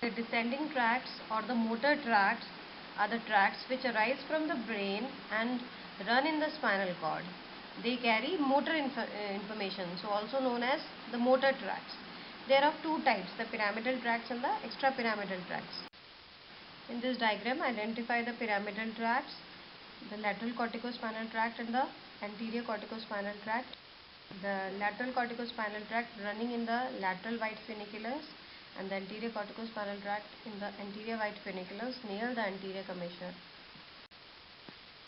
The descending tracts or the motor tracts are the tracts which arise from the brain and run in the spinal cord. They carry motor information, so also known as the motor tracts. There are two types, the pyramidal tracts and the extrapyramidal tracts. In this diagram, identify the pyramidal tracts, the lateral corticospinal tract and the anterior corticospinal tract. The lateral corticospinal tract running in the lateral white funiculus and the anterior corticospinal tract in the anterior white funiculus near the anterior commissure.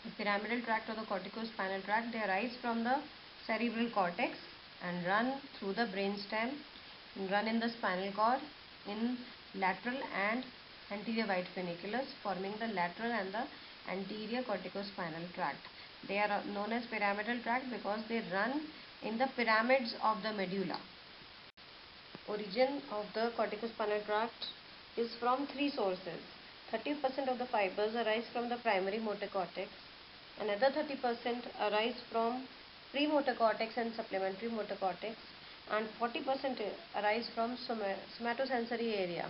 The pyramidal tract or the corticospinal tract, they arise from the cerebral cortex and run through the brainstem and run in the spinal cord in lateral and anterior white funiculus, forming the lateral and the anterior corticospinal tract. They are known as pyramidal tract because they run in the pyramids of the medulla. Origin of the corticospinal tract is from three sources. 30% of the fibers arise from the primary motor cortex. Another 30% arise from premotor cortex and supplementary motor cortex, and 40% arise from somatosensory area.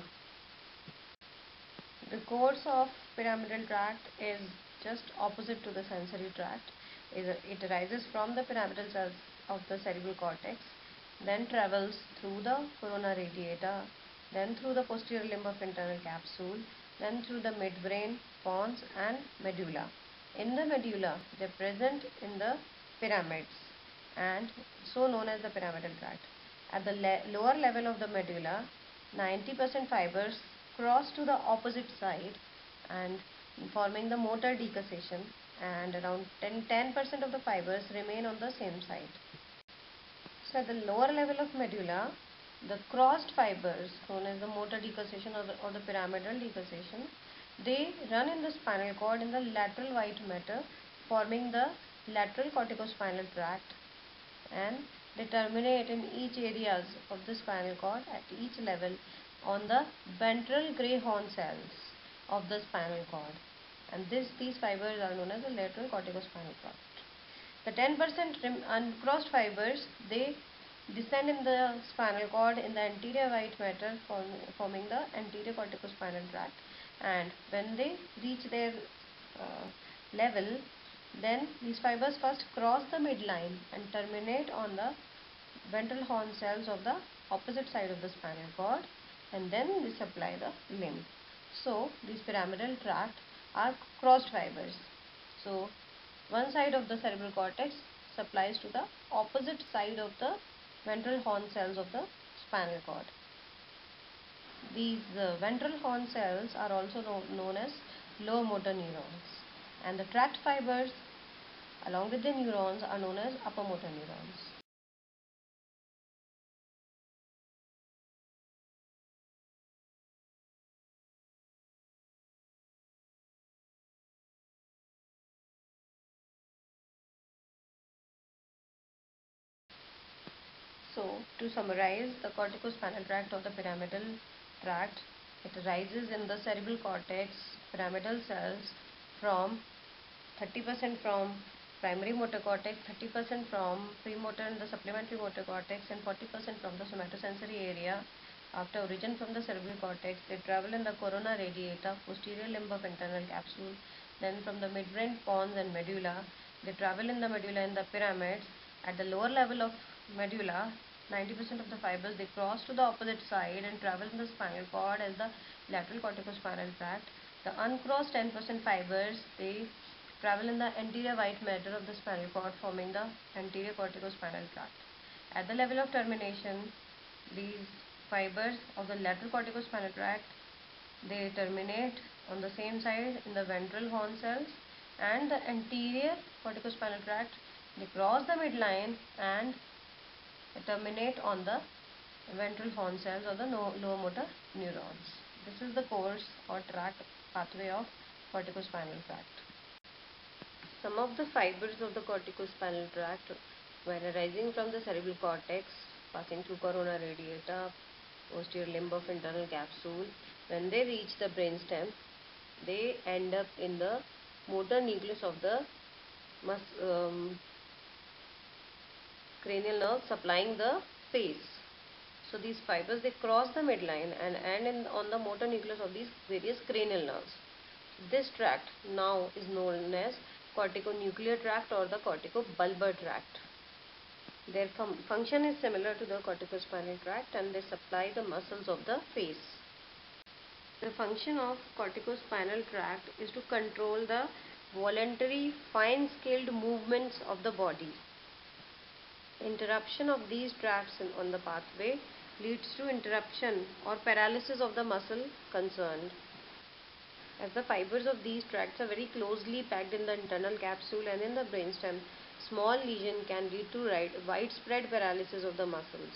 The course of pyramidal tract is just opposite to the sensory tract. It arises from the pyramidal cells of the cerebral cortex, then travels through the corona radiata, then through the posterior limb of internal capsule, then through the midbrain, pons and medulla. In the medulla, they are present in the pyramids and so known as the pyramidal tract. At the lower level of the medulla, 90% fibers cross to the opposite side and forming the motor decussation, and around 10% of the fibers remain on the same side. So at the lower level of medulla, the crossed fibers known as the motor decussation or the pyramidal decussation, they run in the spinal cord in the lateral white matter, forming the lateral corticospinal tract, and they terminate in each areas of the spinal cord at each level on the ventral grey horn cells of the spinal cord, and these fibers are known as the lateral corticospinal tract. The 10% uncrossed fibers, they descend in the spinal cord in the anterior white matter, forming the anterior corticospinal tract, and when they reach their level, then these fibers first cross the midline and terminate on the ventral horn cells of the opposite side of the spinal cord, and then they supply the limb. So these pyramidal tract are crossed fibers. So one side of the cerebral cortex supplies to the opposite side of the ventral horn cells of the spinal cord. These ventral horn cells are also known as lower motor neurons, and the tract fibers along with the neurons are known as upper motor neurons. So, to summarize, the corticospinal tract or the pyramidal tract, it arises in the cerebral cortex, pyramidal cells from 30% from primary motor cortex, 30% from premotor and the supplementary motor cortex, and 40% from the somatosensory area. After origin from the cerebral cortex, they travel in the corona radiata, posterior limb of internal capsule. Then from the midbrain, pons and medulla, they travel in the medulla in the pyramids. At the lower level of medulla, 90% of the fibers, they cross to the opposite side and travel in the spinal cord as the lateral corticospinal tract. The uncrossed 10% fibers, they travel in the anterior white matter of the spinal cord, forming the anterior corticospinal tract. At the level of termination, these fibers of the lateral corticospinal tract, they terminate on the same side in the ventral horn cells, and the anterior corticospinal tract, they cross the midline and terminate on the ventral horn cells or the lower motor neurons. This is the course or track pathway of corticospinal tract. Some of the fibers of the corticospinal tract, when arising from the cerebral cortex, passing through corona radiata, posterior limb of internal capsule, when they reach the brainstem, they end up in the motor nucleus of the cranial nerve supplying the face. So these fibers, they cross the midline and end on the motor nucleus of these various cranial nerves. This tract now is known as corticonuclear tract or the corticobulbar tract. Their function is similar to the corticospinal tract, and they supply the muscles of the face. The function of corticospinal tract is to control the voluntary fine-scaled movements of the body. Interruption of these tracts on the pathway leads to interruption or paralysis of the muscle concerned. As the fibers of these tracts are very closely packed in the internal capsule and in the brainstem, small lesion can lead to widespread paralysis of the muscles.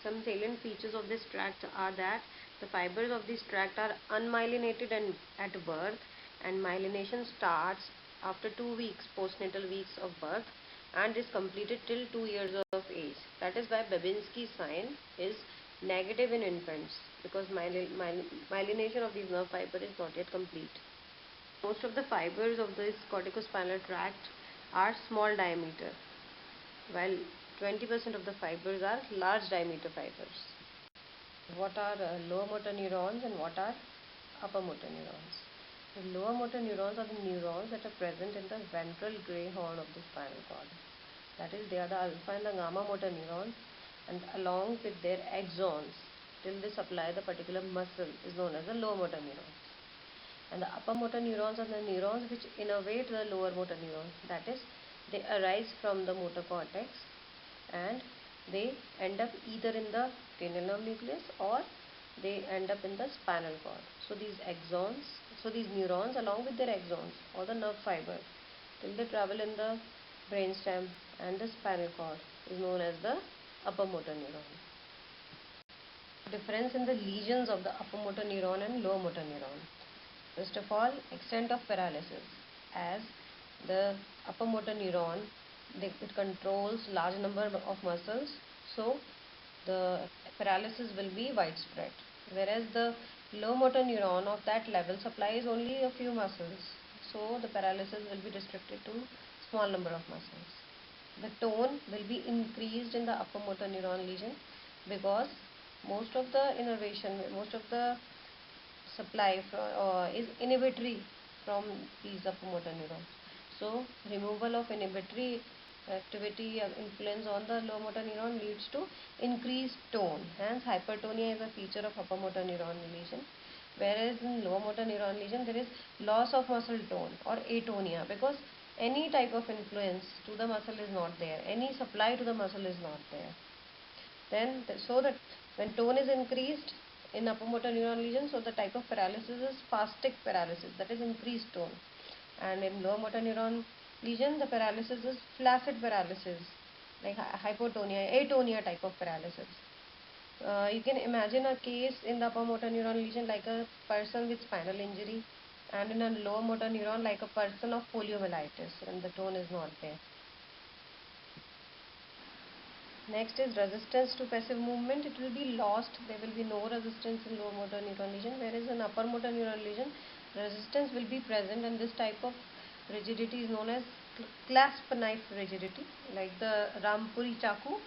Some salient features of this tract are that the fibers of this tract are unmyelinated and at birth, and myelination starts after 2 weeks, postnatal weeks of birth, and is completed till 2 years of age. That is why Babinski sign is negative in infants, because myelination of these nerve fiber is not yet complete. Most of the fibers of this corticospinal tract are small diameter, while 20% of the fibers are large diameter fibers. What are lower motor neurons and what are upper motor neurons? The lower motor neurons are the neurons that are present in the ventral gray horn of the spinal cord. That is, they are the alpha and the gamma motor neurons, and along with their axons, till they supply the particular muscle, is known as the lower motor neurons. And the upper motor neurons are the neurons which innervate the lower motor neurons. That is, they arise from the motor cortex and they end up either in the cranial nerve nucleus or they end up in the spinal cord. So these neurons along with their axons or the nerve fiber, till they travel in the brainstem and the spinal cord, is known as the upper motor neuron. Difference in the lesions of the upper motor neuron and lower motor neuron. First of all, extent of paralysis. As the upper motor neuron, it controls large number of muscles, so the paralysis will be widespread. Whereas the low motor neuron of that level supplies only a few muscles, so the paralysis will be restricted to small number of muscles. The tone will be increased in the upper motor neuron lesion because most of the innervation, most of the supply is inhibitory from these upper motor neurons. So removal of inhibitory activity influence on the lower motor neuron leads to increased tone. Hence hypertonia is a feature of upper motor neuron lesion. Whereas in lower motor neuron lesion there is loss of muscle tone or atonia, because any type of influence to the muscle is not there. Any supply to the muscle is not there. Then so that when tone is increased in upper motor neuron lesion, so the type of paralysis is spastic paralysis, that is increased tone. And in lower motor neuron lesion, the paralysis is flaccid paralysis, like hypotonia, atonia type of paralysis. You can imagine a case in the upper motor neuron lesion like a person with spinal injury, and in a lower motor neuron like a person of poliomyelitis, and the tone is not there. Next is resistance to passive movement. It will be lost. There will be no resistance in lower motor neuron lesion, whereas in upper motor neuron lesion, resistance will be present, and this type of rigidity is known as clasp knife rigidity. Like the Rampuri Chaku,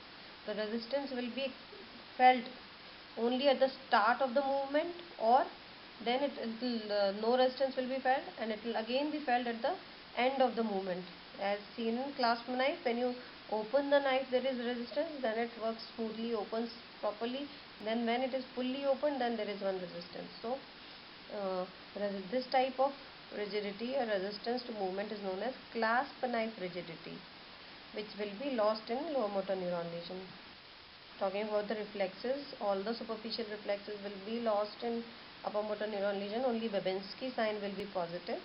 the resistance will be felt only at the start of the movement, or then no resistance will be felt, and it will again be felt at the end of the movement. As seen in clasp knife, when you open the knife there is resistance, then it works smoothly, opens properly. Then when it is fully opened, then there is one resistance. So this type of rigidity or resistance to movement is known as clasp knife rigidity, which will be lost in lower motor neuron lesion. Talking about the reflexes, all the superficial reflexes will be lost in upper motor neuron lesion. Only Babinski sign will be positive,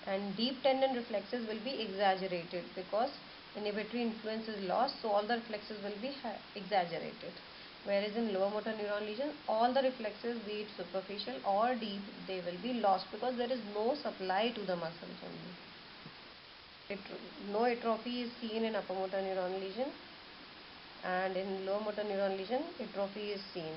and deep tendon reflexes will be exaggerated because inhibitory influence is lost, so all the reflexes will be exaggerated. Whereas in lower motor neuron lesion, all the reflexes, be it superficial or deep, they will be lost because there is no supply to the muscles only. No atrophy is seen in upper motor neuron lesion, and in lower motor neuron lesion atrophy is seen.